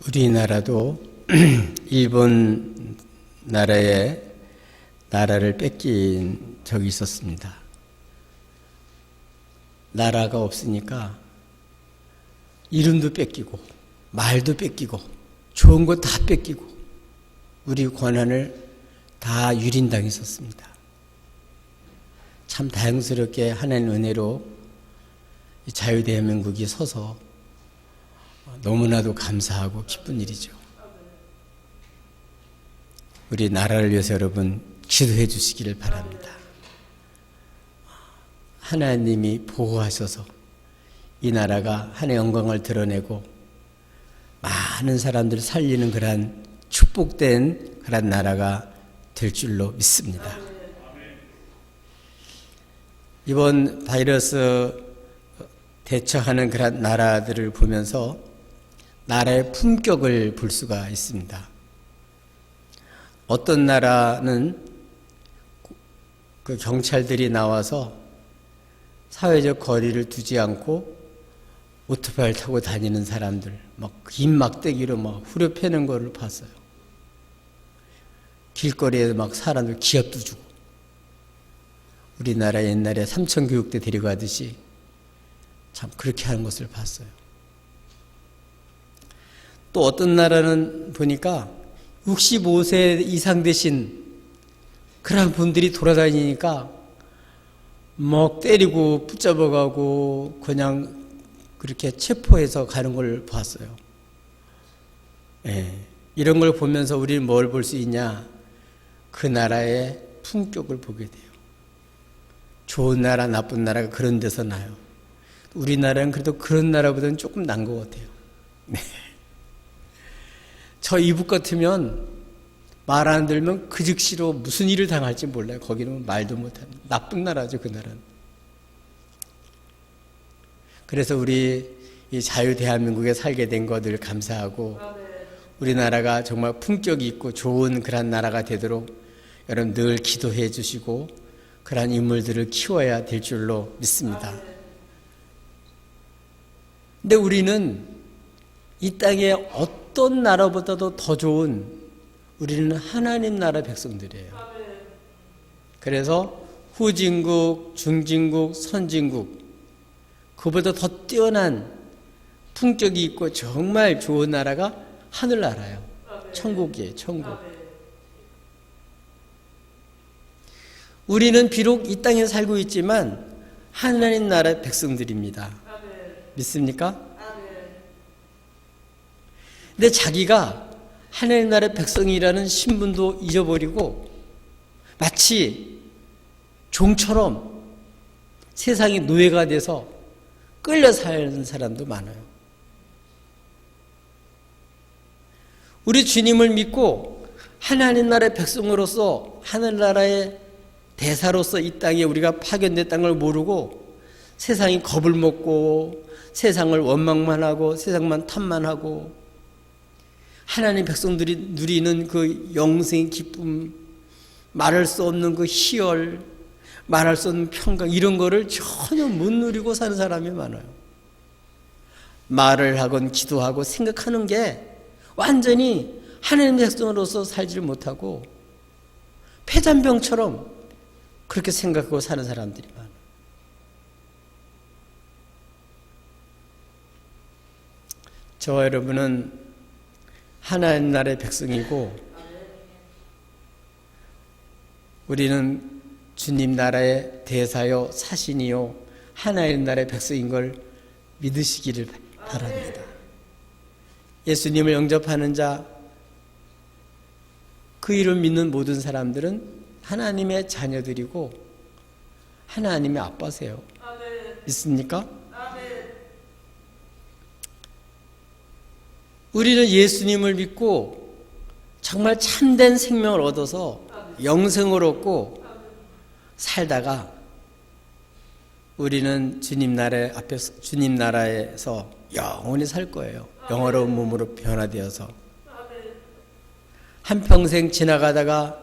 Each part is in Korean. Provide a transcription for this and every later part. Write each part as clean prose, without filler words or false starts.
우리나라도 일본 나라에 나라를 뺏긴 적이 있었습니다. 나라가 없으니까 이름도 뺏기고 말도 뺏기고 좋은 거 다 뺏기고 우리 권한을 다 유린당했었습니다. 참 다행스럽게 하나님 은혜로 자유대한민국이 서서 너무나도 감사하고 기쁜 일이죠. 우리 나라를 위해서 여러분 기도해 주시기를 바랍니다. 하나님이 보호하셔서 이 나라가 하나님의 영광을 드러내고 많은 사람들을 살리는 그러한 축복된 그런 나라가 될 줄로 믿습니다. 이번 바이러스 대처하는 그런 나라들을 보면서 나라의 품격을 볼 수가 있습니다. 어떤 나라는 그 경찰들이 나와서 사회적 거리를 두지 않고 오토바이를 타고 다니는 사람들, 막 긴 막대기로 막 후려패는 거를 봤어요. 길거리에 막 사람들 기합도 주고. 우리나라 옛날에 삼천교육대 데려가듯이 참 그렇게 하는 것을 봤어요. 또 어떤 나라는 보니까 65세 이상 되신 그런 분들이 돌아다니니까 막 때리고 붙잡아가고 그냥 그렇게 체포해서 가는 걸 봤어요. 예, 이런 걸 보면서 우리는 뭘 볼 수 있냐? 그 나라의 품격을 보게 돼요. 좋은 나라, 나쁜 나라가 그런 데서 나요. 우리나라는 그래도 그런 나라보다는 조금 난 것 같아요. 네. 저 이북 같으면 말 안 들면 그 즉시로 무슨 일을 당할지 몰라요. 거기는 말도 못하는 나쁜 나라죠, 그 나라는. 그래서 우리 이 자유 대한민국에 살게 된 것을 감사하고 우리나라가 정말 품격이 있고 좋은 그런 나라가 되도록 여러분 늘 기도해 주시고 그런 인물들을 키워야 될 줄로 믿습니다. 근데 우리는 이 땅에 어떤 나라보다도 더 좋은 우리는 하나님 나라 백성들이에요. 그래서 후진국, 중진국, 선진국 그보다 더 뛰어난 품격이 있고 정말 좋은 나라가 하늘나라예요. 천국이에요. 천국. 우리는 비록 이 땅에 살고 있지만 하나님 나라 백성들입니다. 믿습니까? 근데 자기가 하나님 나라의 백성이라는 신분도 잊어버리고 마치 종처럼 세상의 노예가 돼서 끌려 사는 사람도 많아요. 우리 주님을 믿고 하나님 나라의 백성으로서 하늘나라의 대사로서 이 땅에 우리가 파견됐다는 걸 모르고 세상이 겁을 먹고 세상을 원망만 하고 세상만 탐만하고 하나님 백성들이 누리는 그 영생의 기쁨, 말할 수 없는 그 희열, 말할 수 없는 평강 이런 거를 전혀 못 누리고 사는 사람이 많아요. 말을 하건 기도하고 생각하는 게 완전히 하나님 백성으로서 살지를 못하고 폐잔병처럼 그렇게 생각하고 사는 사람들이 많아요. 저와 여러분은 하나님 나라의 백성이고 우리는 주님 나라의 대사요 사신이요 하나님 나라의 백성인 걸 믿으시기를 바랍니다. 예수님을 영접하는 자, 그 이름 믿는 모든 사람들은 하나님의 자녀들이고 하나님의 아빠세요. 믿습니까? 우리는 예수님을 믿고 정말 참된 생명을 얻어서 영생을 얻고 살다가 우리는 주님 나라 앞에서 주님 나라에서 영원히 살 거예요. 영화로운 몸으로 변화되어서 한평생 지나가다가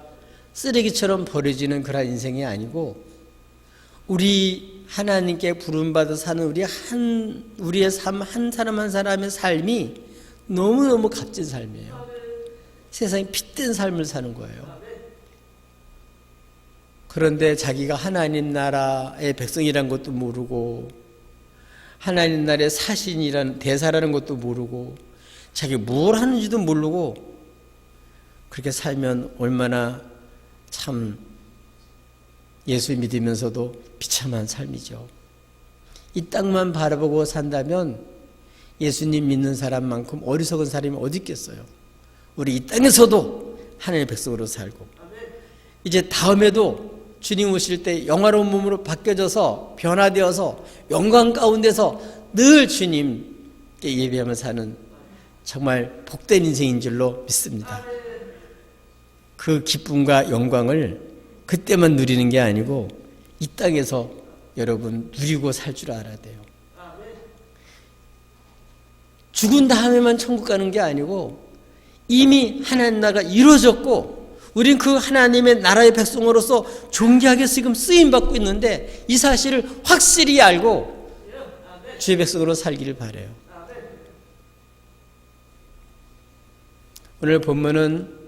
쓰레기처럼 버려지는 그런 인생이 아니고 우리 하나님께 부름받아 사는 우리의 삶 한 사람 한 사람의 삶이 너무너무 값진 삶이에요. 세상에 핏된 삶을 사는 거예요. 그런데 자기가 하나님 나라의 백성이란 것도 모르고 하나님 나라의 사신이라는 대사라는 것도 모르고 자기 뭘 하는지도 모르고 그렇게 살면 얼마나 참 예수 믿으면서도 비참한 삶이죠. 이 땅만 바라보고 산다면 예수님 믿는 사람만큼 어리석은 사람이 어디 있겠어요. 우리 이 땅에서도 하나님의 백성으로 살고 이제 다음에도 주님 오실 때 영화로운 몸으로 바뀌어져서 변화되어서 영광 가운데서 늘 주님께 예배하며 사는 정말 복된 인생인 줄로 믿습니다. 그 기쁨과 영광을 그때만 누리는 게 아니고 이 땅에서 여러분 누리고 살 줄 알아야 돼요. 죽은 다음에만 천국 가는 게 아니고 이미 하나님 나라가 이루어졌고 우린 그 하나님의 나라의 백성으로서 존귀하게 지금 쓰임받고 있는데 이 사실을 확실히 알고 주의 백성으로 살기를 바라요. 오늘 본문은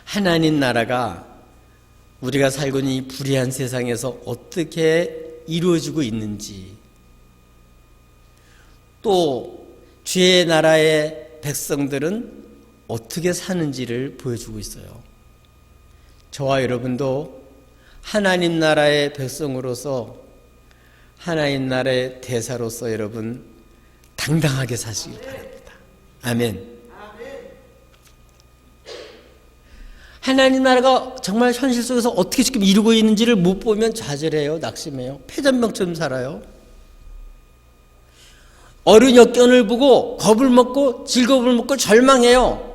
하나님 나라가 우리가 살고 있는 이 불의한 세상에서 어떻게 이루어지고 있는지 또 주의 나라의 백성들은 어떻게 사는지를 보여주고 있어요. 저와 여러분도 하나님 나라의 백성으로서 하나님 나라의 대사로서 여러분 당당하게 사시길 바랍니다. 아멘. 하나님 나라가 정말 현실 속에서 어떻게 지금 이루고 있는지를 못 보면 좌절해요. 낙심해요. 패전병처럼 살아요. 어려운 역경을 보고 겁을 먹고 즐거움을 먹고 절망해요.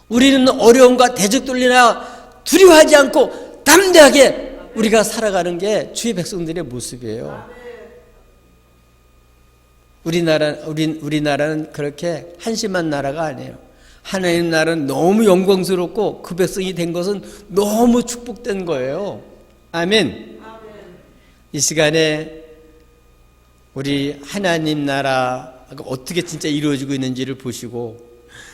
우리는 어려움과 대적돌리나 두려워하지 않고 담대하게 우리가 살아가는 게 주의 백성들의 모습이에요. 우리나라는 그렇게 한심한 나라가 아니에요. 하나님 나라는 너무 영광스럽고 그 백성이 된 것은 너무 축복된 거예요. 아멘. 이 시간에 우리 하나님 나라가 어떻게 진짜 이루어지고 있는지를 보시고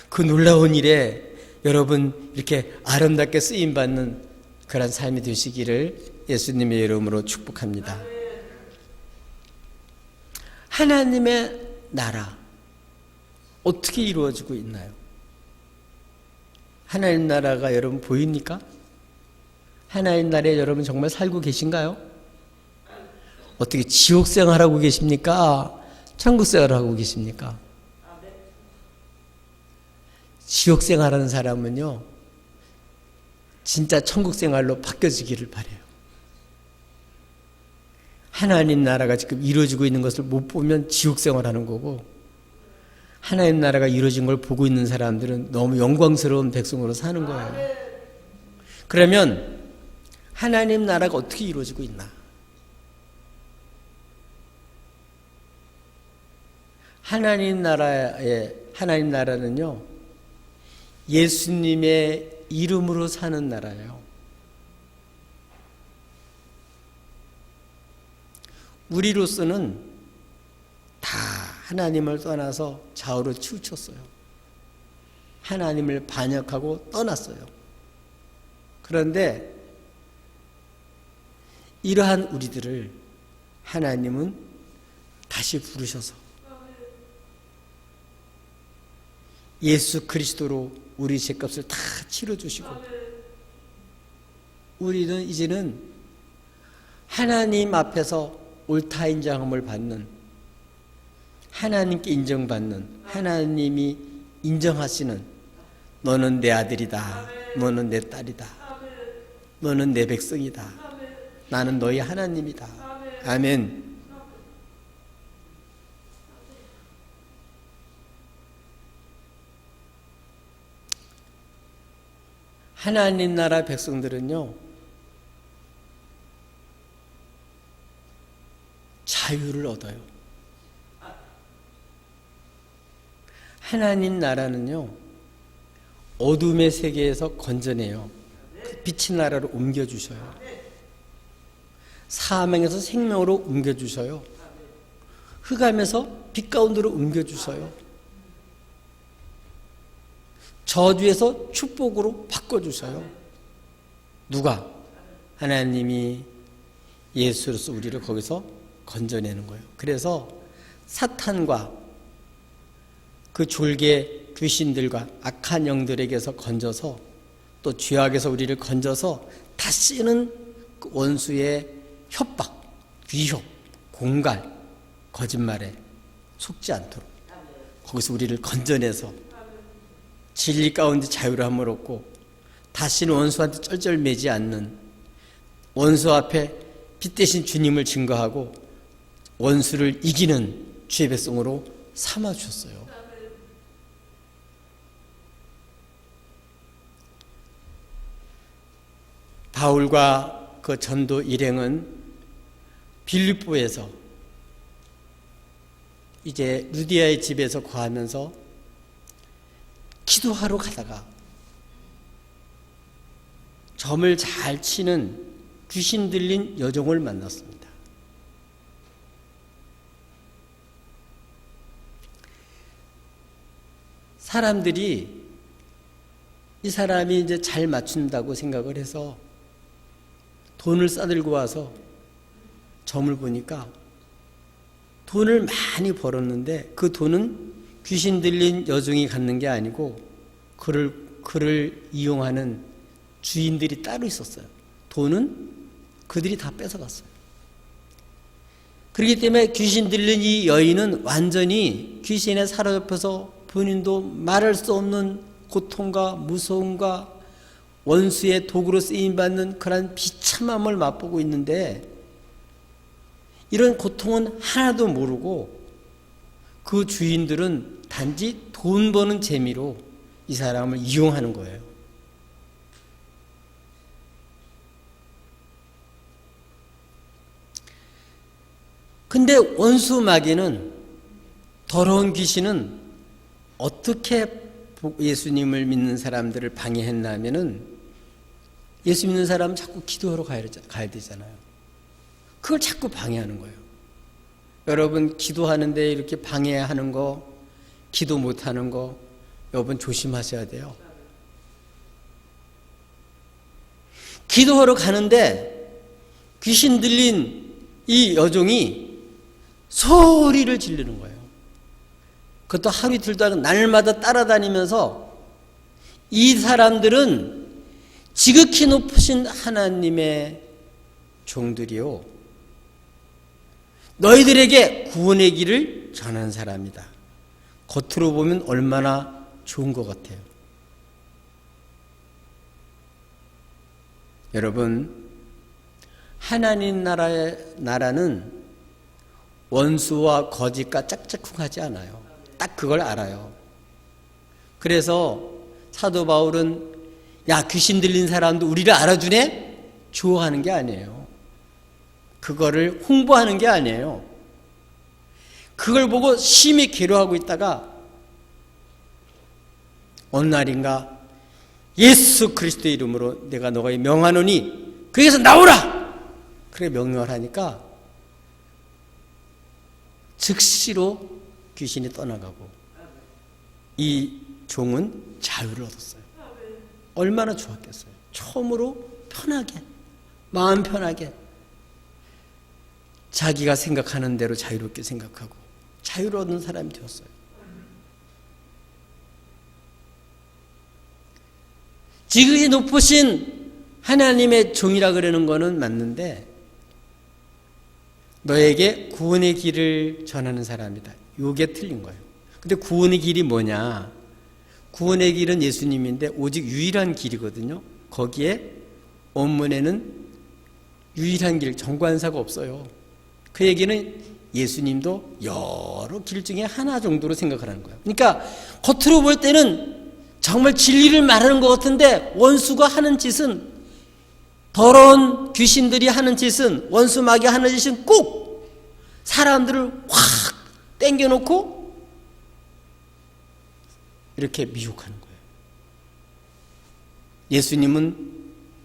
그 놀라운 일에 여러분 이렇게 아름답게 쓰임받는 그런 삶이 되시기를 예수님의 이름으로 축복합니다. 하나님의 나라 어떻게 이루어지고 있나요? 하나님 나라가 여러분 보입니까? 하나님 나라에 여러분 정말 살고 계신가요? 어떻게 지옥 생활하고 계십니까? 천국 생활하고 계십니까? 지옥 생활하는 사람은요, 진짜 천국 생활로 바뀌어지기를 바라요. 하나님 나라가 지금 이루어지고 있는 것을 못 보면 지옥 생활하는 거고, 하나님 나라가 이루어진 걸 보고 있는 사람들은 너무 영광스러운 백성으로 사는 거예요. 그러면 하나님 나라가 어떻게 이루어지고 있나? 하나님 나라는요, 예수님의 이름으로 사는 나라예요. 우리로서는 다 하나님을 떠나서 좌우로 치우쳤어요. 하나님을 반역하고 떠났어요. 그런데 이러한 우리들을 하나님은 다시 부르셔서 예수 그리스도로 우리 죄값을 다 치러주시고 우리는 이제는 하나님 앞에서 옳다 인정함을 받는, 하나님께 인정받는, 하나님이 인정하시는, 너는 내 아들이다, 너는 내 딸이다, 너는 내 백성이다, 나는 너희 하나님이다. 아멘. 하나님 나라 백성들은요, 자유를 얻어요. 하나님 나라는요, 어둠의 세계에서 건져내요. 그 빛의 나라로 옮겨주셔요. 사망에서 생명으로 옮겨주셔요. 흑암에서 빛 가운데로 옮겨주셔요. 저주에서 축복으로 바꿔주셔요. 누가? 하나님이 예수로서 우리를 거기서 건져내는 거예요. 그래서 사탄과 그 졸개 귀신들과 악한 영들에게서 건져서 또 죄악에서 우리를 건져서 다시는 그 원수의 협박, 위협, 공갈, 거짓말에 속지 않도록 거기서 우리를 건져내서 진리 가운데 자유함을 얻고 다시는 원수한테 쩔쩔매지 않는, 원수 앞에 빛 대신 주님을 증거하고 원수를 이기는 주의 백성으로 삼아주셨어요. 바울과 그 전도 일행은 빌립보에서 이제 루디아의 집에서 거하면서 기도하러 가다가 점을 잘 치는 귀신 들린 여종을 만났습니다. 사람들이 이 사람이 이제 잘 맞춘다고 생각을 해서 돈을 싸들고 와서 점을 보니까 돈을 많이 벌었는데 그 돈은 귀신 들린 여종이 갖는 게 아니고 그를 이용하는 주인들이 따로 있었어요. 돈은 그들이 다 뺏어갔어요. 그렇기 때문에 귀신 들린 이 여인은 완전히 귀신에 사로잡혀서 본인도 말할 수 없는 고통과 무서움과 원수의 도구로 쓰임받는 그런 비참함을 맛보고 있는데, 이런 고통은 하나도 모르고 그 주인들은 단지 돈 버는 재미로 이 사람을 이용하는 거예요. 근데 원수 마귀는, 더러운 귀신은 어떻게 예수님을 믿는 사람들을 방해했냐면은, 예수 믿는 사람은 자꾸 기도하러 가야 되잖아요. 그걸 자꾸 방해하는 거예요. 여러분, 기도하는데 이렇게 방해하는 거, 기도 못하는 거, 여러분 조심하셔야 돼요. 기도하러 가는데 귀신 들린 이 여종이 소리를 지르는 거예요. 그것도 하루 이틀도 아니고 날마다 따라다니면서, 이 사람들은 지극히 높으신 하나님의 종들이요, 너희들에게 구원의 길을 전한 사람이다. 겉으로 보면 얼마나 좋은 것 같아요. 여러분, 하나님 나라는 원수와 거짓과 짝짝꿍하지 않아요. 딱 그걸 알아요. 그래서 사도 바울은 야, 귀신 들린 사람도 우리를 알아주네? 좋아하는 게 아니에요. 그거를 홍보하는 게 아니에요. 그걸 보고 심히 괴로워하고 있다가 어느 날인가 예수 그리스도의 이름으로 내가 너가 명하노니 거기에서 나오라! 그래 명령을 하니까 즉시로 귀신이 떠나가고 이 종은 자유를 얻었어요. 얼마나 좋았겠어요. 처음으로 편하게, 마음 편하게 자기가 생각하는 대로 자유롭게 생각하고 자유를 얻는 사람이 되었어요. 지극히 높으신 하나님의 종이라 그러는 거는 맞는데, 너에게 구원의 길을 전하는 사람이다. 요게 틀린 거예요. 근데 구원의 길이 뭐냐? 구원의 길은 예수님인데 오직 유일한 길이거든요. 거기에 원문에는 유일한 길, 정관사가 없어요. 그 얘기는 예수님도 여러 길 중에 하나 정도로 생각하라는 거예요. 그러니까 겉으로 볼 때는 정말 진리를 말하는 것 같은데, 원수가 하는 짓은, 더러운 귀신들이 하는 짓은, 원수 마귀 하는 짓은 꼭 사람들을 확 땡겨놓고 이렇게 미혹하는 거예요. 예수님은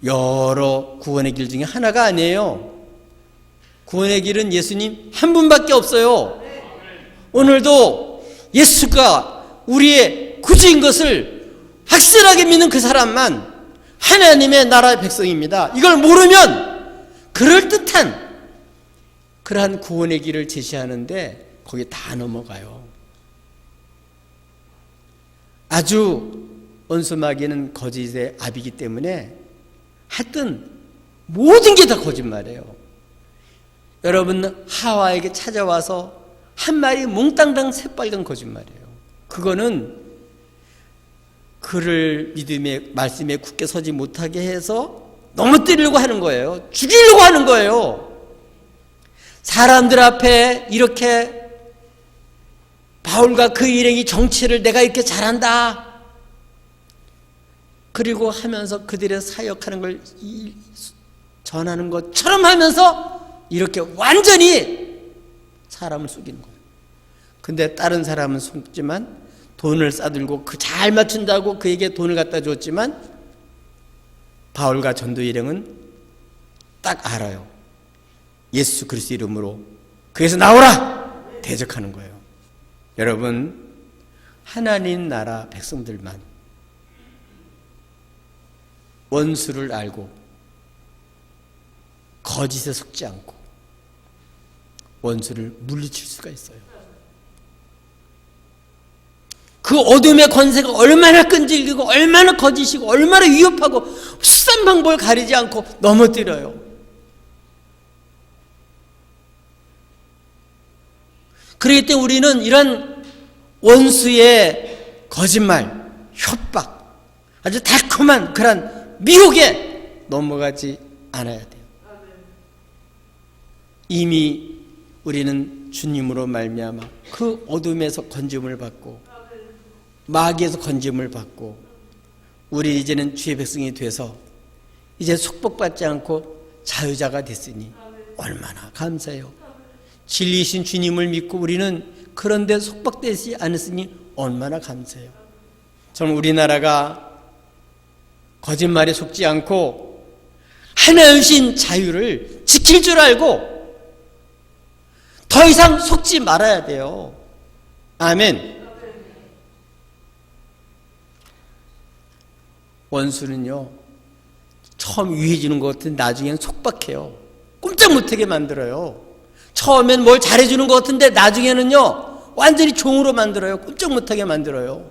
여러 구원의 길 중에 하나가 아니에요. 구원의 길은 예수님 한 분밖에 없어요. 오늘도 예수가 우리의 구주인 것을 확실하게 믿는 그 사람만 하나님의 나라의 백성입니다. 이걸 모르면 그럴듯한 그러한 구원의 길을 제시하는데 거기 다 넘어가요. 아주 원수마귀는 거짓의 압이기 때문에 하여튼 모든 게 다 거짓말이에요. 여러분, 하와에게 찾아와서 한 마리 몽땅당 새빨간 거짓말이에요. 그거는 그를 믿음의 말씀에 굳게 서지 못하게 해서 넘어뜨리려고 하는 거예요. 죽이려고 하는 거예요. 사람들 앞에 이렇게 바울과 그 일행이 정치를 내가 이렇게 잘한다 그리고 하면서 그들의 사역하는 걸 전하는 것처럼 하면서 이렇게 완전히 사람을 속이는 거예요. 근데 다른 사람은 속지만 돈을 싸들고 그 잘 맞춘다고 그에게 돈을 갖다 줬지만 바울과 전도 일행은 딱 알아요. 예수 그리스도 이름으로 그에서 나오라! 대적하는 거예요. 여러분, 하나님 나라 백성들만 원수를 알고 거짓에 속지 않고 원수를 물리칠 수가 있어요. 그 어둠의 권세가 얼마나 끈질기고 얼마나 거짓이고 얼마나 위협하고 수단 방법을 가리지 않고 넘어뜨려요. 그렇기 때문에 우리는 이런 원수의 거짓말, 협박, 아주 달콤한 그런 미혹에 넘어가지 않아야 돼요. 이미 우리는 주님으로 말미암아 그 어둠에서 건짐을 받고 마귀에서 건짐을 받고 우리 이제는 주의 백성이 돼서 이제 속복받지 않고 자유자가 됐으니 얼마나 감사해요. 진리이신 주님을 믿고 우리는 그런데 속박되지 않았으니 얼마나 감사해요. 저는 우리나라가 거짓말에 속지 않고 하나이신 자유를 지킬 줄 알고 더 이상 속지 말아야 돼요. 아멘. 원수는요, 처음 유해지는 것 같은데 나중에는 속박해요. 꼼짝 못하게 만들어요. 처음엔 뭘 잘해주는 것 같은데 나중에는요 완전히 종으로 만들어요. 꼼짝 못하게 만들어요.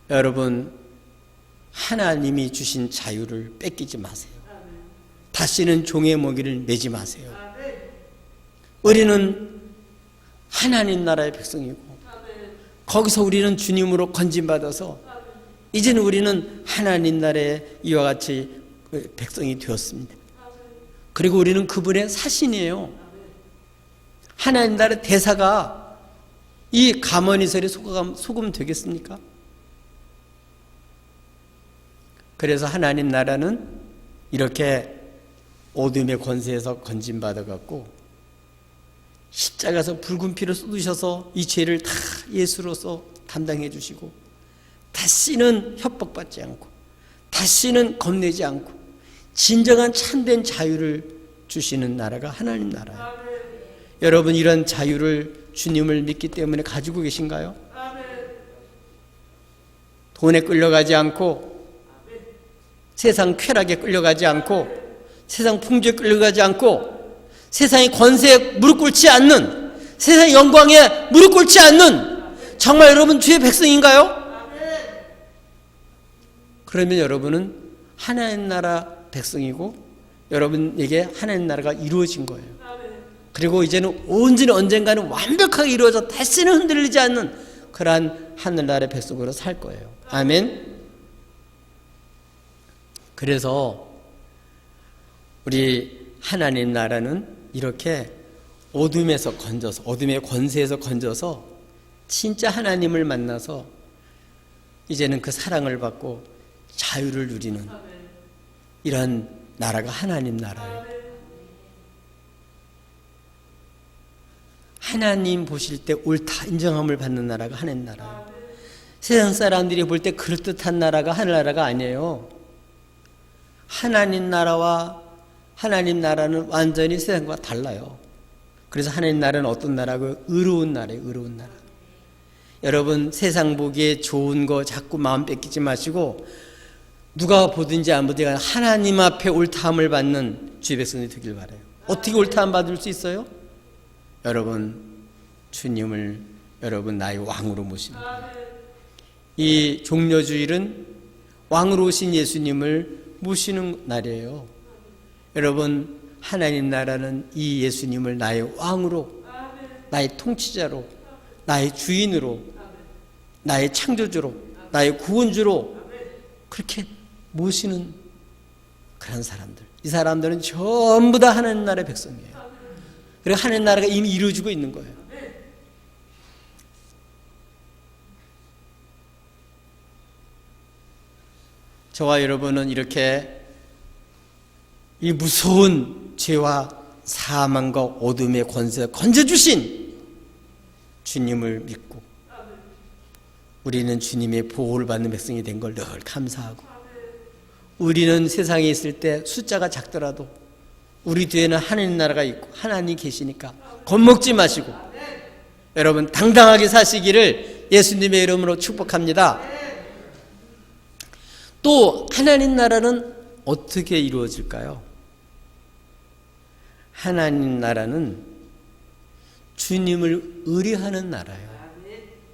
여러분, 하나님이 주신 자유를 뺏기지 마세요. 다시는 종의 먹이를 매지 마세요. 우리는 하나님 나라의 백성이고 거기서 우리는 주님으로 건짐받아서 이제는 우리는 하나님 나라의 이와 같이 백성이 되었습니다. 그리고 우리는 그분의 사신이에요. 하나님 나라의 대사가 이 가머니설에 속으면 되겠습니까? 그래서 하나님 나라는 이렇게 어둠의 권세에서 건짐받아갖고 십자가에서 붉은 피를 쏟으셔서 이 죄를 다 예수로서 담당해 주시고 다시는 협박받지 않고 다시는 겁내지 않고 진정한 참된 자유를 주시는 나라가 하나님 나라예요. 여러분, 이런 자유를 주님을 믿기 때문에 가지고 계신가요? 돈에 끌려가지 않고 세상 쾌락에 끌려가지 않고 세상 풍조에 끌려가지 않고 세상의 권세에 무릎 꿇지 않는 세상의 영광에 무릎 꿇지 않는 정말 여러분 주의 백성인가요? 그러면 여러분은 하나님 나라 백성이고 여러분에게 하나님 나라가 이루어진 거예요. 그리고 이제는 온전히 언젠가는 완벽하게 이루어져 다시는 흔들리지 않는 그러한 하늘나라의 백성으로 살 거예요. 아멘. 그래서 우리 하나님 나라는 이렇게 어둠에서 건져서 어둠의 권세에서 건져서 진짜 하나님을 만나서 이제는 그 사랑을 받고 자유를 누리는 이런 나라가 하나님 나라예요. 하나님 보실 때 옳다 인정함을 받는 나라가 하나님 나라예요. 세상 사람들이 볼 때 그럴듯한 나라가 하늘나라가 아니에요. 하나님 나라와 하나님 나라는 완전히 세상과 달라요. 그래서 하나님 나라는 어떤 나라고? 의로운 나라예요. 의로운 나라. 여러분 세상 보기에 좋은 거 자꾸 마음 뺏기지 마시고 누가 보든지 안 보든지 하나님 앞에 옳다함을 받는 주의 백성이 되길 바라요. 어떻게 옳다함 받을 수 있어요? 여러분 주님을 여러분 나의 왕으로 모시는 거예요. 이 종려주일은 왕으로 오신 예수님을 모시는 날이에요. 여러분 하나님 나라는 이 예수님을 나의 왕으로, 나의 통치자로, 나의 주인으로, 나의 창조주로, 나의 구원주로 그렇게 모시는 그런 사람들. 이 사람들은 전부 다 하나님 나라의 백성이에요. 그리고 하나님 나라가 이미 이루어지고 있는 거예요. 저와 여러분은 이렇게 이 무서운 죄와 사망과 어둠의 권세에 건져주신 주님을 믿고 우리는 주님의 보호를 받는 백성이 된 걸 늘 감사하고, 우리는 세상에 있을 때 숫자가 작더라도 우리 뒤에는 하나님 나라가 있고 하나님이 계시니까 겁먹지 마시고 여러분 당당하게 사시기를 예수님의 이름으로 축복합니다. 또 하나님 나라는 어떻게 이루어질까요? 하나님 나라는 주님을 의뢰하는 나라예요.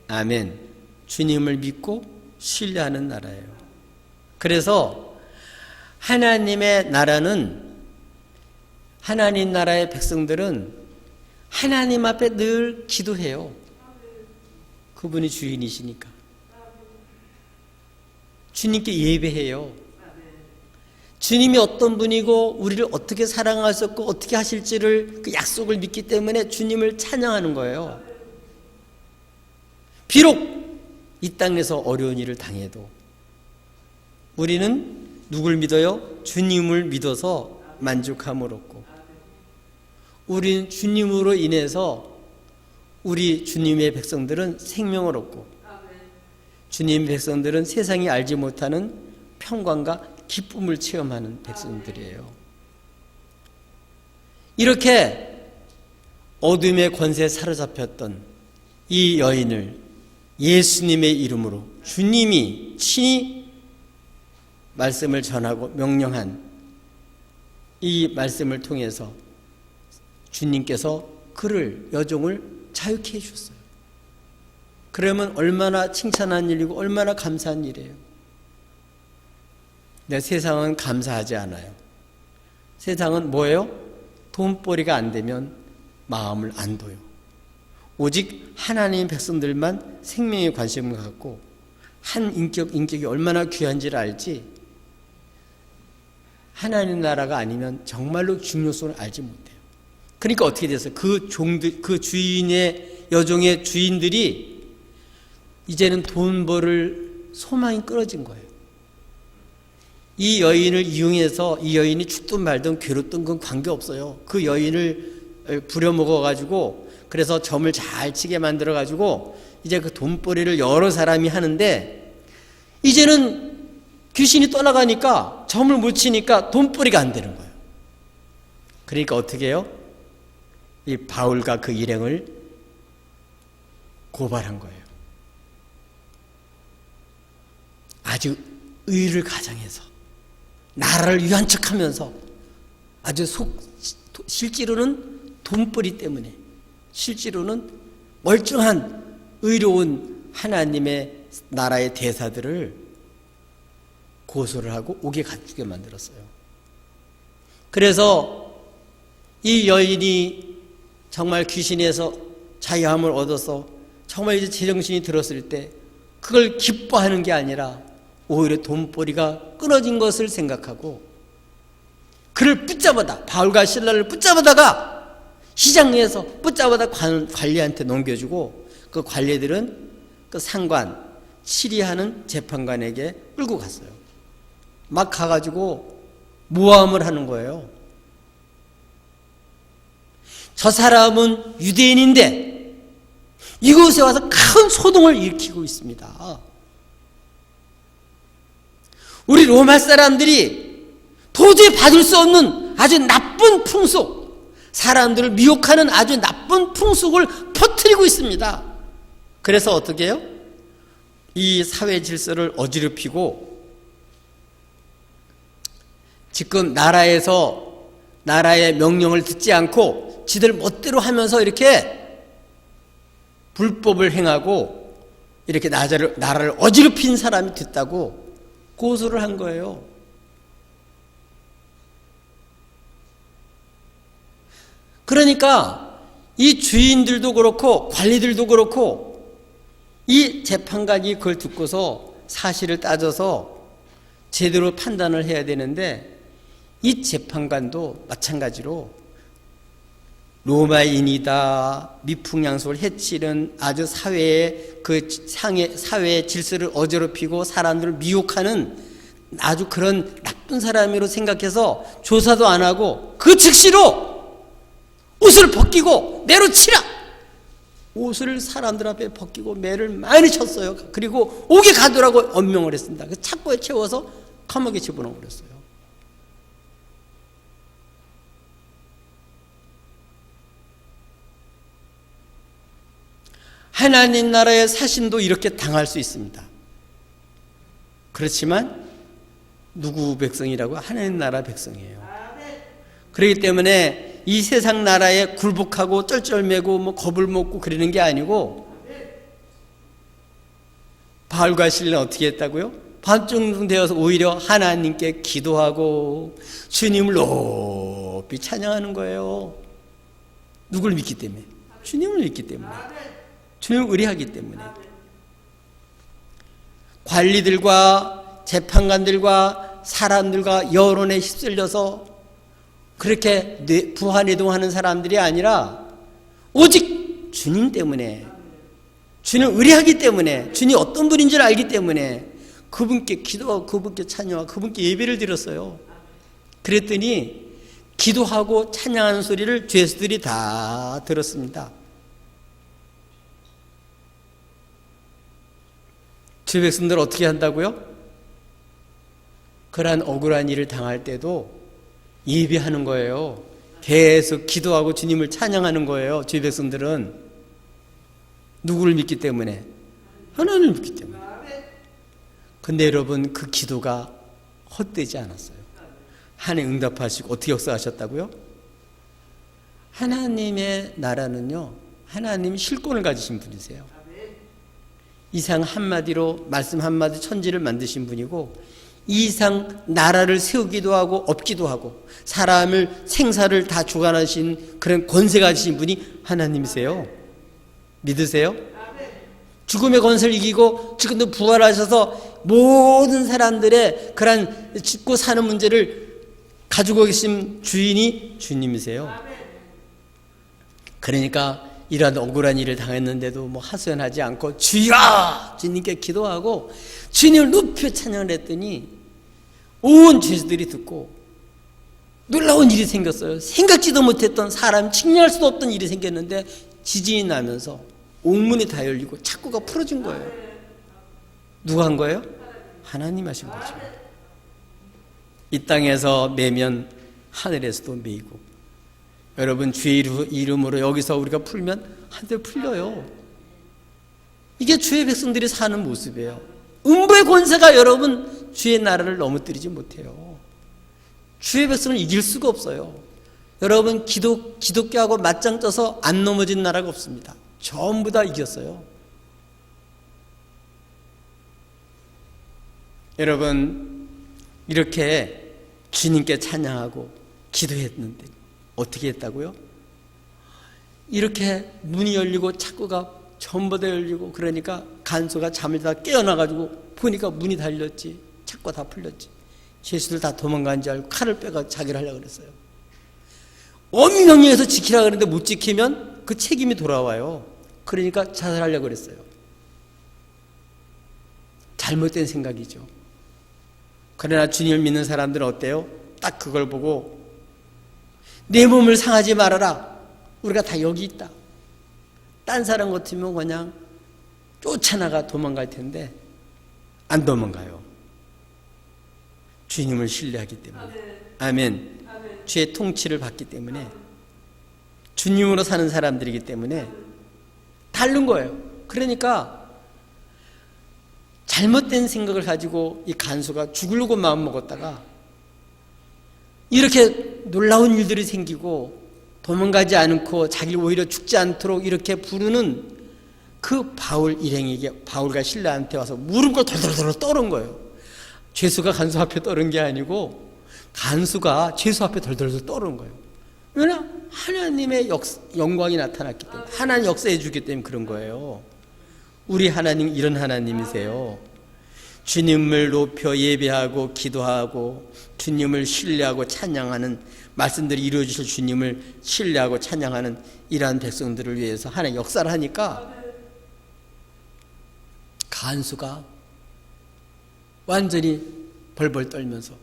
아멘. 주님을 믿고 신뢰하는 나라예요. 그래서 하나님의 나라는, 하나님 나라의 백성들은 하나님 앞에 늘 기도해요. 그분이 주인이시니까. 주님께 예배해요. 주님이 어떤 분이고 우리를 어떻게 사랑하셨고 어떻게 하실지를 그 약속을 믿기 때문에 주님을 찬양하는 거예요. 비록 이 땅에서 어려운 일을 당해도 우리는 누굴 믿어요? 주님을 믿어서 만족함을 얻고, 우리는 주님으로 인해서 우리 주님의 백성들은 생명을 얻고, 주님의 백성들은 세상이 알지 못하는 평강과 기쁨을 체험하는 백성들이에요. 이렇게 어둠의 권세에 사로잡혔던 이 여인을 예수님의 이름으로 주님이 친히 말씀을 전하고 명령한 이 말씀을 통해서 주님께서 그를, 여종을 자유케 해주셨어요. 그러면 얼마나 칭찬한 일이고 얼마나 감사한 일이에요. 근데 세상은 감사하지 않아요. 세상은 뭐예요? 돈벌이가 안 되면 마음을 안 둬요. 오직 하나님 백성들만 생명에 관심을 갖고 한 인격이 얼마나 귀한지를 알지, 하나님 나라가 아니면 정말로 중요성을 알지 못해요. 그러니까 어떻게 됐어요? 그 종들, 그 주인의, 여종의 주인들이 이제는 돈 벌을 소망이 끊어진 거예요. 이 여인을 이용해서 이 여인이 죽든 말든 괴롭든 건 관계없어요. 그 여인을 부려먹어가지고 그래서 점을 잘 치게 만들어가지고 이제 그 돈벌이를 여러 사람이 하는데, 이제는 귀신이 떠나가니까 점을 못 치니까 돈벌이가 안 되는 거예요. 그러니까 어떻게 해요? 이 바울과 그 일행을 고발한 거예요. 아주 의를 가장해서 나라를 위한 척하면서 아주 실제로는 돈벌이 때문에, 실제로는 멀쩡한 의로운 하나님의 나라의 대사들을 고소를 하고 옥에 갇히게 만들었어요. 그래서 이 여인이 정말 귀신에서 자유함을 얻어서 정말 이제 제정신이 들었을 때 그걸 기뻐하는 게 아니라 오히려 돈벌이가 끊어진 것을 생각하고 그를 붙잡아다, 바울과 실라를 붙잡아다가 시장에서 붙잡아다 관리한테 넘겨주고, 그 관리들은 그 상관, 치리하는 재판관에게 끌고 갔어요. 막 가가지고 모함을 하는 거예요. 저 사람은 유대인인데 이곳에 와서 큰 소동을 일으키고 있습니다. 우리 로마 사람들이 도저히 받을 수 없는 아주 나쁜 풍속, 사람들을 미혹하는 아주 나쁜 풍속을 퍼뜨리고 있습니다. 그래서 어떻게 해요? 이 사회 질서를 어지럽히고 지금 나라의 명령을 듣지 않고 지들 멋대로 하면서 이렇게 불법을 행하고 이렇게 나라를 어지럽힌 사람이 됐다고 고소를 한 거예요. 그러니까 이 주인들도 그렇고 관리들도 그렇고 이 재판관이 그걸 듣고서 사실을 따져서 제대로 판단을 해야 되는데 이 재판관도 마찬가지로 로마인이다, 미풍양속을 해치는 아주 사회의 사회의 질서를 어지럽히고 사람들을 미혹하는 아주 그런 나쁜 사람으로 생각해서 조사도 안 하고 그 즉시로 옷을 벗기고 매로 치라! 옷을 사람들 앞에 벗기고 매를 많이 쳤어요. 그리고 옥에 가두라고 엄명을 했습니다. 그 착고에 채워서 감옥에 집어넣어 버렸어요. 하나님 나라의 사신도 이렇게 당할 수 있습니다. 그렇지만 누구 백성이라고? 하나님 나라 백성이에요. 그렇기 때문에 이 세상 나라에 굴복하고 쩔쩔매고 겁을 먹고 그러는 게 아니고 바알과 실레는 어떻게 했다고요? 밤중 되어서 오히려 하나님께 기도하고 주님을 높이 찬양하는 거예요. 누굴 믿기 때문에? 주님을 믿기 때문에. 주님을 의뢰하기 때문에. 관리들과 재판관들과 사람들과 여론에 휩쓸려서 그렇게 부하내동하는 사람들이 아니라 오직 주님 때문에, 주님을 의뢰하기 때문에, 주님이 어떤 분인지를 알기 때문에 그분께 기도하고 그분께 찬양하고 그분께 예배를 드렸어요. 그랬더니 기도하고 찬양하는 소리를 죄수들이 다 들었습니다. 주 백성들 어떻게 한다고요? 그러한 억울한 일을 당할 때도 예배하는 거예요. 계속 기도하고 주님을 찬양하는 거예요. 주 백성들은 누구를 믿기 때문에? 하나님을 믿기 때문에. 근데 여러분 그 기도가 헛되지 않았어요. 하나님 응답하시고 어떻게 역사하셨다고요? 하나님의 나라는요, 하나님이 실권을 가지신 분이세요. 이상 한마디로 말씀 한마디 천지를 만드신 분이고 이 이상 나라를 세우기도 하고 엎기도 하고 사람을 생사를 다 주관하신 그런 권세 가지신 분이 하나님이세요. 믿으세요? 죽음의 권세를 이기고 지금도 부활하셔서 모든 사람들의 그런 죽고 사는 문제를 가지고 계신 주인이 주님이세요. 그러니까 이러한 억울한 일을 당했는데도 하소연하지 않고 주여! 주님께 기도하고 주님을 높여 찬양을 했더니 온 죄수들이 듣고 놀라운 일이 생겼어요. 생각지도 못했던 사람 칭량할 수도 없던 일이 생겼는데 지진이 나면서 옥문이 다 열리고 착고가 풀어진 거예요. 누가 한 거예요? 하나님 하신 거죠. 이 땅에서 매면 하늘에서도 매이고 여러분 주의 이름으로 여기서 우리가 풀면 한데 풀려요. 이게 주의 백성들이 사는 모습이에요. 음부의 권세가 여러분 주의 나라를 넘어뜨리지 못해요. 주의 백성을 이길 수가 없어요. 여러분 기독교하고 맞짱 떠서 안 넘어진 나라가 없습니다. 전부 다 이겼어요. 여러분 이렇게 주님께 찬양하고 기도했는데 어떻게 했다고요? 이렇게 문이 열리고 착고가 전부 다 열리고 그러니까 간소가 잠을 다 깨어나가지고 보니까 문이 달렸지, 착고 다 풀렸지. 죄수들 다 도망간 줄 알고 칼을 빼가 자기를 하려고 그랬어요. 엄명령해서 지키라 그랬는데 못 지키면 그 책임이 돌아와요. 그러니까 자살하려고 그랬어요. 잘못된 생각이죠. 그러나 주님을 믿는 사람들은 어때요? 딱 그걸 보고 내 몸을 상하지 말아라. 우리가 다 여기 있다. 딴 사람 같으면 그냥 쫓아나가 도망갈 텐데 안 도망가요. 주님을 신뢰하기 때문에. 아멘. 주의 통치를 받기 때문에 주님으로 사는 사람들이기 때문에 다른 거예요. 그러니까 잘못된 생각을 가지고 이 간수가 죽으려고 마음먹었다가 이렇게 놀라운 일들이 생기고 도망가지 않고 자기를 오히려 죽지 않도록 이렇게 부르는 그 바울 일행에게, 바울과 실라한테 와서 무릎을 덜덜덜 떠는 거예요. 죄수가 간수 앞에 떠는 게 아니고 간수가 죄수 앞에 덜덜덜 떠는 거예요. 왜냐? 하나님의 영광이 나타났기 때문에, 하나님 역사해 주기 때문에 그런 거예요. 우리 하나님 이런 하나님이세요. 주님을 높여 예배하고 기도하고 주님을 신뢰하고 찬양하는, 말씀들이 이루어지실 주님을 신뢰하고 찬양하는 이러한 백성들을 위해서 하나님 역사를 하니까 간수가 완전히 벌벌 떨면서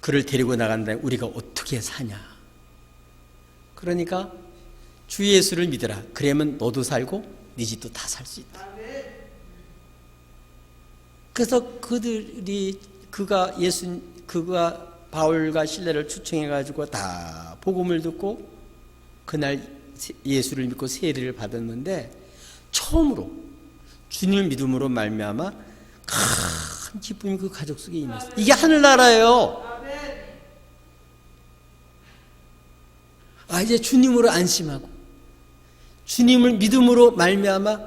그를 데리고 나간다. 우리가 어떻게 사냐. 그러니까 주 예수를 믿으라. 그러면 너도 살고 네 집도 다 살 수 있다. 그래서 그가 바울과 실레를 초청해 가지고 다 복음을 듣고 그날 예수를 믿고 세례를 받았는데 처음으로 주님을 믿음으로 말미암아 큰 기쁨이 그 가족 속에 임했어요. 이게 하늘나라예요. 이제 주님으로 안심하고 주님을 믿음으로 말미암아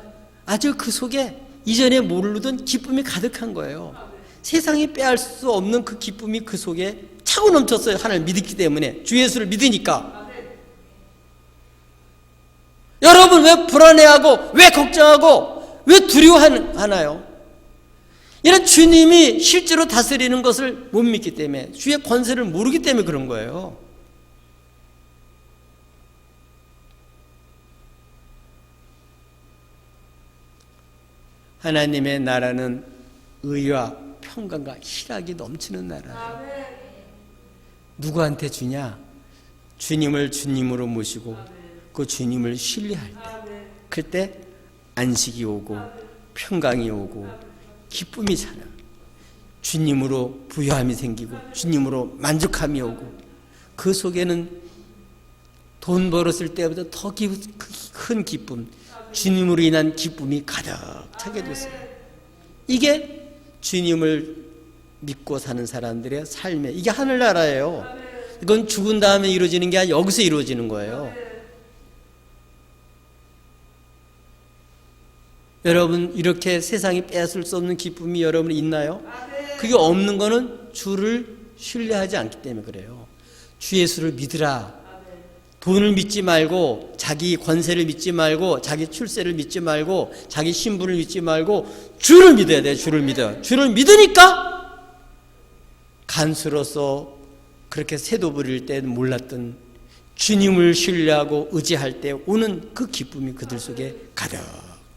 아주 그 속에 이전에 모르던 기쁨이 가득한 거예요. 세상이 빼앗을 수 없는 그 기쁨이 그 속에 차고 넘쳤어요. 하나님을 믿었기 때문에, 주 예수를 믿으니까. 여러분 왜 불안해하고 왜 걱정하고 왜 두려워하나요? 이런 주님이 실제로 다스리는 것을 못 믿기 때문에, 주의 권세를 모르기 때문에 그런 거예요. 하나님의 나라는 의와 평강과 희락이 넘치는 나라예요. 누구한테 주냐? 주님을 주님으로 모시고 그 주님을 신뢰할 때, 그때 안식이 오고 평강이 오고 기쁨이 살아. 주님으로 부유함이 생기고 주님으로 만족함이 오고 그 속에는 돈 벌었을 때보다 더 큰 기쁨, 주님으로 인한 기쁨이 가득 차게 됐어요. 이게 주님을 믿고 사는 사람들의 삶에, 이게 하늘나라예요. 이건 죽은 다음에 이루어지는 게 아니라 여기서 이루어지는 거예요. 여러분 이렇게 세상이 빼앗을 수 없는 기쁨이 여러분 있나요? 그게 없는 거는 주를 신뢰하지 않기 때문에 그래요. 주 예수를 믿으라. 돈을 믿지 말고, 자기 권세를 믿지 말고, 자기 출세를 믿지 말고, 자기 신분을 믿지 말고 주를 믿어야 돼. 주를 믿어. 주를 믿으니까 간수로서 그렇게 새도 부릴 때 몰랐던 주님을 신뢰하고 의지할 때 오는 그 기쁨이 그들 속에 가득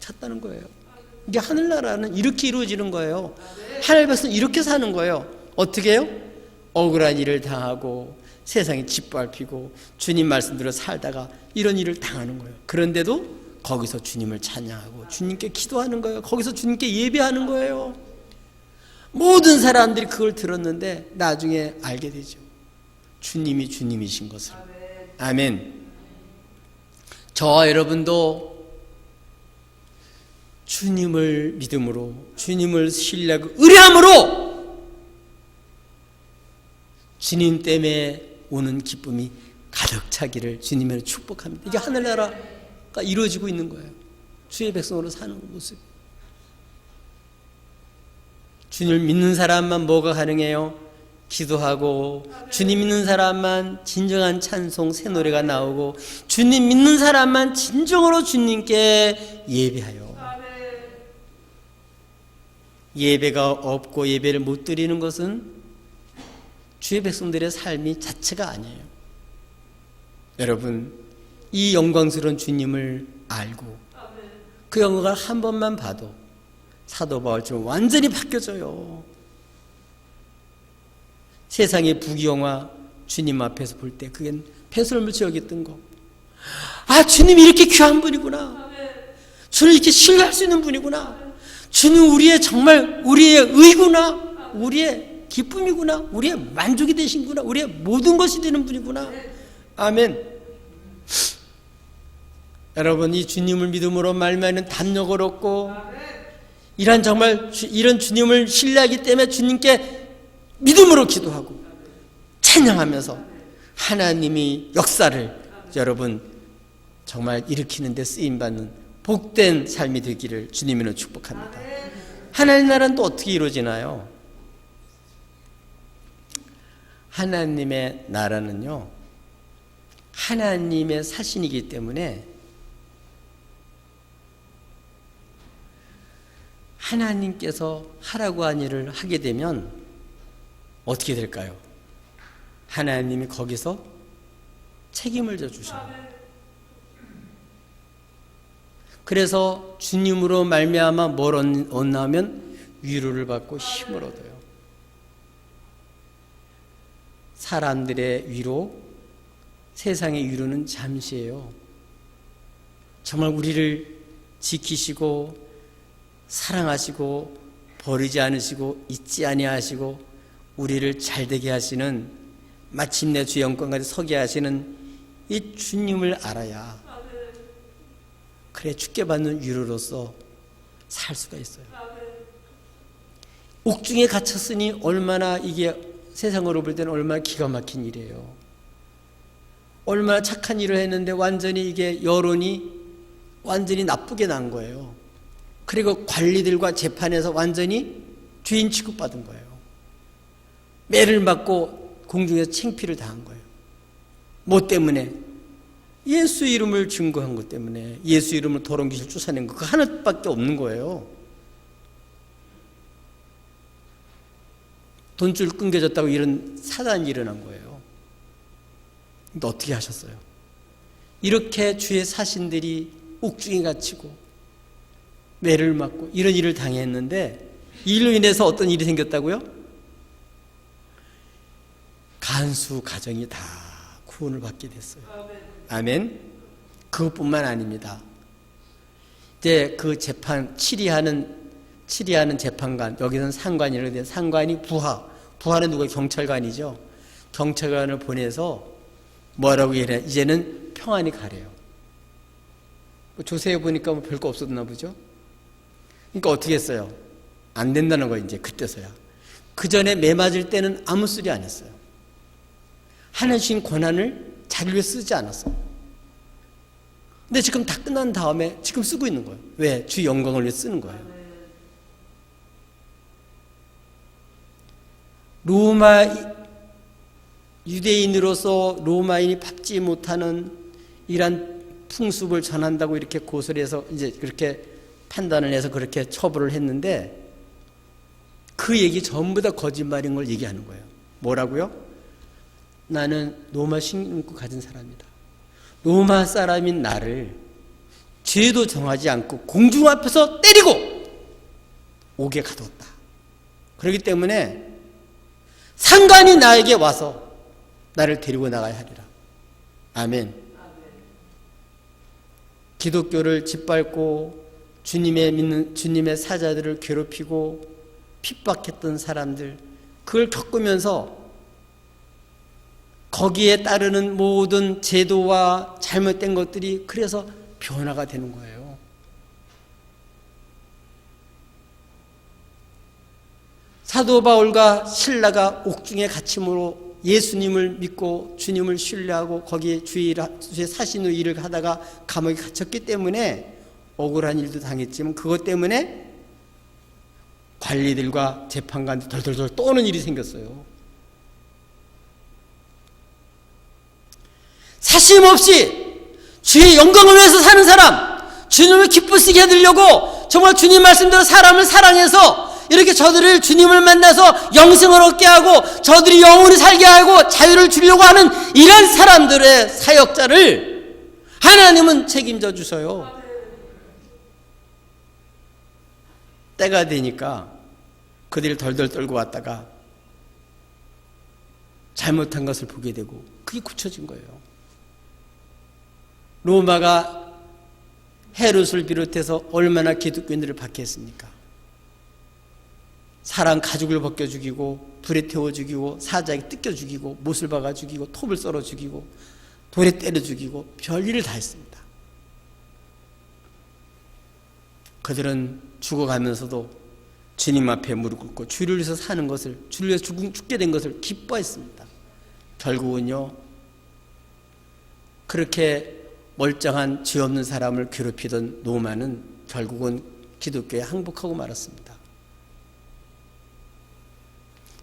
찼다는 거예요. 이게 하늘나라는 이렇게 이루어지는 거예요. 하늘 백성 이렇게 사는 거예요. 어떻게 해요? 억울한 일을 당하고 세상에 짓밟히고 주님 말씀대로 살다가 이런 일을 당하는 거예요. 그런데도 거기서 주님을 찬양하고 주님께 기도하는 거예요. 거기서 주님께 예배하는 거예요. 모든 사람들이 그걸 들었는데 나중에 알게 되죠. 주님이 주님이신 것을. 아멘. 저와 여러분도 주님을 믿음으로, 주님을 신뢰하고 의뢰함으로 주님 때문에 오는 기쁨이 가득 차기를 주님으로 축복합니다. 이게 하늘나라가 이루어지고 있는 거예요. 주의 백성으로 사는 모습. 주님을 믿는 사람만 뭐가 가능해요? 기도하고, 주님 믿는 사람만 진정한 찬송, 새 노래가 나오고, 주님 믿는 사람만 진정으로 주님께 예배하여. 예배가 없고 예배를 못 드리는 것은 주의 백성들의 삶이 자체가 아니에요. 여러분, 이 영광스러운 주님을 알고 그 영광을 한 번만 봐도 사도 바울처럼 완전히 바뀌어져요. 세상의 부귀영화 주님 앞에서 볼 때 그게 배설물치 여겼던 거. 주님이 이렇게 귀한 분이구나. 주님 이렇게 신뢰할 수 있는 분이구나. 주님 우리의 정말 우리의 의구나. 우리의 기쁨이구나. 우리의 만족이 되신구나. 우리의 모든 것이 되는 분이구나. 아멘. 여러분, 이 주님을 믿음으로 말미암는 담력을 얻고 이런 주님을 신뢰하기 때문에 주님께 믿음으로 기도하고 찬양하면서 하나님이 역사를 여러분 정말 일으키는 데 쓰임받는 복된 삶이 되기를 주님으로 축복합니다. 하나님 나라는 또 어떻게 이루어지나요? 하나님의 나라는요, 하나님의 사신이기 때문에 하나님께서 하라고 한 일을 하게 되면 어떻게 될까요? 하나님이 거기서 책임을 져주셔요. 그래서 주님으로 말미암아 뭘 얻나면 위로를 받고 힘을 얻어요. 사람들의 위로, 세상의 위로는 잠시예요. 정말 우리를 지키시고 사랑하시고 버리지 않으시고 잊지 아니하시고 우리를 잘되게 하시는, 마침내 주 영광까지 서게 하시는 이 주님을 알아야 그래 주께 받는 위로로서 살 수가 있어요. 옥중에 갇혔으니 얼마나 이게 세상으로 볼 때는 얼마나 기가 막힌 일이에요. 얼마나 착한 일을 했는데 완전히 이게 여론이 완전히 나쁘게 난 거예요. 그리고 관리들과 재판에서 완전히 죄인 취급받은 거예요. 매를 맞고 공중에서 창피를 당한 거예요. 뭐 때문에? 예수 이름을 증거한 것 때문에, 예수 이름을 더러운 귀신을 쫓아낸 거, 그 하나밖에 없는 거예요. 돈줄 끊겨졌다고 이런 사단이 일어난 거예요. 근데 어떻게 하셨어요? 이렇게 주의 사신들이 옥중에 갇히고 매를 맞고 이런 일을 당했는데, 이로 인해서 어떤 일이 생겼다고요? 간수 가정이 다 구원을 받게 됐어요. 아멘. 그것뿐만 아닙니다. 이제 그 재판 치리하는 재판관, 여기서는 상관이라고 해요. 상관이 부하는 누구예요? 경찰관이죠. 경찰관을 보내서 뭐라고 얘기해? 이제는 평안히 가래요. 조세에 보니까 뭐 별거 없었나 보죠. 그러니까 어떻게 했어요? 안 된다는 거예요. 이제 그때서야. 그 전에 매 맞을 때는 아무 소리 안 했어요. 하나님 주신 권한을 자기를 위해 쓰지 않았어요. 근데 지금 다 끝난 다음에 지금 쓰고 있는 거예요. 왜? 주 영광을 위해 쓰는 거예요. 유대인으로서 로마인이 밟지 못하는 이란 풍습을 전한다고 이렇게 고소를 해서 이제 그렇게 판단을 해서 그렇게 처벌을 했는데, 그 얘기 전부 다 거짓말인 걸 얘기하는 거예요. 뭐라고요? 나는 로마 식민국 가진 사람이다. 로마 사람인 나를 죄도 정하지 않고 공중 앞에서 때리고 옥에 가뒀다. 그렇기 때문에 상관이 나에게 와서 나를 데리고 나가야 하리라. 아멘. 기독교를 짓밟고 주님의 사자들을 괴롭히고 핍박했던 사람들, 그걸 겪으면서 거기에 따르는 모든 제도와 잘못된 것들이 그래서 변화가 되는 거예요. 사도 바울과 실라가 옥중에 갇힘으로 예수님을 믿고 주님을 신뢰하고 거기에 주의 사신의 일을 하다가 감옥에 갇혔기 때문에 억울한 일도 당했지만, 그것 때문에 관리들과 재판관들 덜덜덜 떠오는 일이 생겼어요. 사심 없이 주의 영광을 위해서 사는 사람, 주님을 기쁘시게 해드리려고 정말 주님 말씀대로 사람을 사랑해서 이렇게 저들을 주님을 만나서 영생을 얻게 하고 저들이 영원히 살게 하고 자유를 주려고 하는 이런 사람들의 사역자를 하나님은 책임져 주셔요. 때가 되니까 그들이 덜덜 떨고 왔다가 잘못한 것을 보게 되고 그게 굳혀진 거예요. 로마가 헤롯을 비롯해서 얼마나 기독교인들을 박해했습니까? 사람 가죽을 벗겨 죽이고 불에 태워 죽이고 사자에게 뜯겨 죽이고 못을 박아 죽이고 톱을 썰어 죽이고 돌에 때려 죽이고 별일을 다 했습니다. 그들은 죽어가면서도 주님 앞에 무릎 꿇고 주를 위해서 사는 것을, 주를 위해서 죽게 된 것을 기뻐했습니다. 결국은요, 그렇게 멀쩡한 죄 없는 사람을 괴롭히던 노마는 결국은 기독교에 항복하고 말았습니다.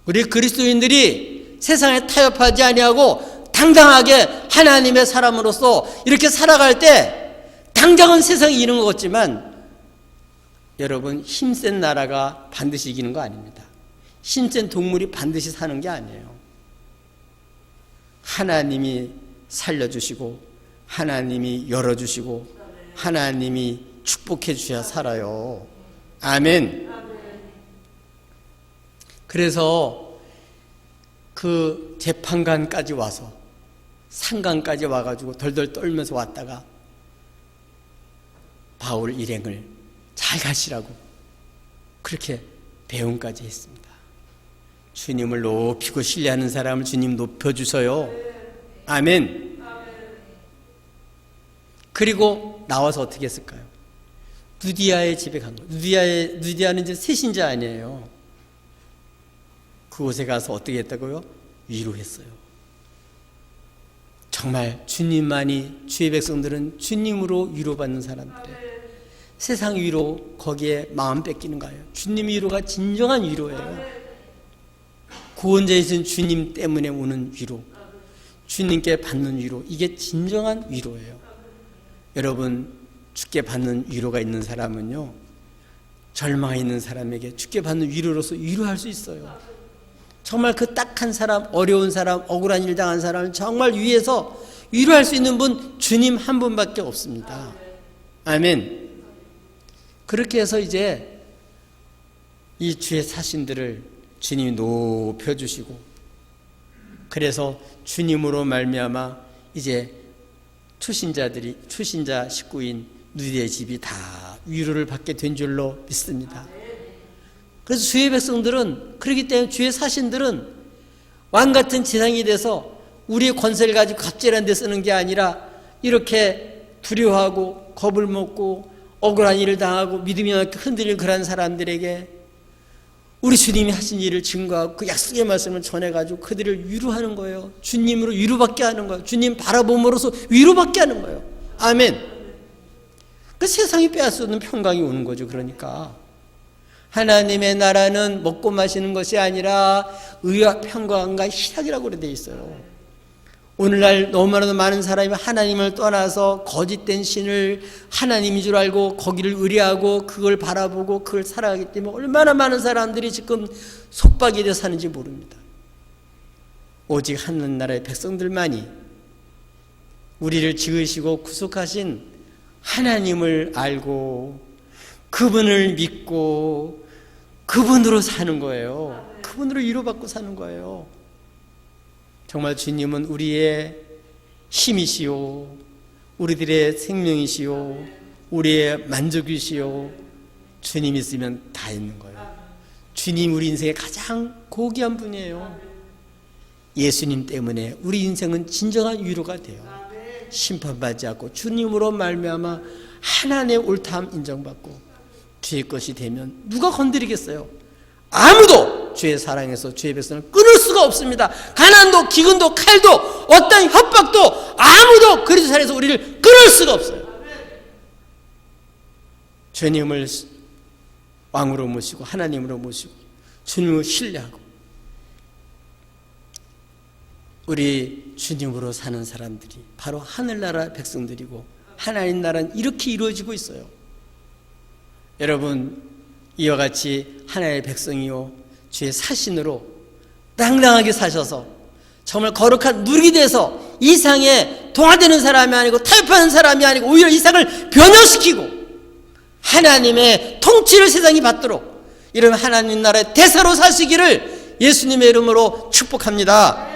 우리 그리스도인들이 세상에 타협하지 아니하고 당당하게 하나님의 사람으로서 이렇게 살아갈 때 당장은 세상이 이기는 것 같지만 여러분, 힘센 나라가 반드시 이기는 거 아닙니다. 힘센 동물이 반드시 사는 게 아니에요. 하나님이 살려주시고 하나님이 열어주시고 하나님이 축복해 주셔야 살아요. 아멘. 그래서 그 재판관까지 와서 상관까지 와가지고 덜덜 떨면서 왔다가 바울 일행을 잘 가시라고 그렇게 배웅까지 했습니다. 주님을 높이고 신뢰하는 사람을 주님 높여주셔요. 아멘. 그리고 나와서 어떻게 했을까요? 누디아의 집에 간 거예요. 누디아는 이제 새신자 아니에요. 그곳에 가서 어떻게 했다고요? 위로했어요. 정말 주님만이, 주의 백성들은 주님으로 위로받는 사람들이에요. 세상 위로 거기에 마음 뺏기는 거예요. 주님 위로가 진정한 위로예요. 구원자이신 주님 때문에 오는 위로, 주님께 받는 위로, 이게 진정한 위로예요. 여러분, 주께 받는 위로가 있는 사람은요, 절망에 있는 사람에게 주께 받는 위로로서 위로할 수 있어요. 정말 그 딱한 사람, 어려운 사람, 억울한 일 당한 사람을 정말 위에서 위로할 수 있는 분, 주님 한 분밖에 없습니다. 아멘. 그렇게 해서 이제 이 주의 사신들을 주님이 높여주시고, 그래서 주님으로 말미암아 이제 출신자 식구인 누디의 집이 다 위로를 받게 된 줄로 믿습니다. 그래서 주의 백성들은, 그렇기 때문에 주의 사신들은 왕같은 재상이 돼서 우리의 권세를 가지고 갑질한 데 쓰는 게 아니라 이렇게 두려워하고 겁을 먹고 억울한 일을 당하고 믿음이 흔들리는 그런 사람들에게 우리 주님이 하신 일을 증거하고 그 약속의 말씀을 전해가지고 그들을 위로하는 거예요. 주님으로 위로받게 하는 거예요. 주님 바라봄으로써 위로받게 하는 거예요. 아멘. 그 세상이 빼앗을 수 없는 평강이 오는 거죠. 그러니까 하나님의 나라는 먹고 마시는 것이 아니라 의와 평강과 희락이라고 그래 돼 있어요. 오늘날 너무나도 많은 사람이 하나님을 떠나서 거짓된 신을 하나님인 줄 알고 거기를 의뢰하고 그걸 바라보고 그걸 살아가기 때문에 얼마나 많은 사람들이 지금 속박이 되어 사는지 모릅니다. 오직 하늘나라의 백성들만이 우리를 지으시고 구속하신 하나님을 알고 그분을 믿고 그분으로 사는 거예요. 그분으로 위로받고 사는 거예요. 정말 주님은 우리의 힘이시오, 우리들의 생명이시오, 우리의 만족이시오. 주님 있으면 다 있는 거예요. 주님 우리 인생의 가장 고귀한 분이에요. 예수님 때문에 우리 인생은 진정한 위로가 돼요. 심판받지 않고 주님으로 말미암아 하나님의 옳다함 인정받고 주의 것이 되면 누가 건드리겠어요? 아무도 주의 사랑에서 주의 백성을 끊을 수가 없습니다. 가난도 기근도 칼도 어떤 협박도 아무도 그리스도 안에서 우리를 끊을 수가 없어요. 주님을 왕으로 모시고 하나님으로 모시고 주님을 신뢰하고 우리 주님으로 사는 사람들이 바로 하늘나라 백성들이고 하나님 나라는 이렇게 이루어지고 있어요. 여러분, 이와 같이 하나님의 백성이요 주의 사신으로 당당하게 사셔서 정말 거룩한 누리게 돼서 이상에 동화되는 사람이 아니고 타협하는 사람이 아니고 오히려 이상을 변화시키고 하나님의 통치를 세상이 받도록 이런 하나님 나라의 대사로 사시기를 예수님의 이름으로 축복합니다.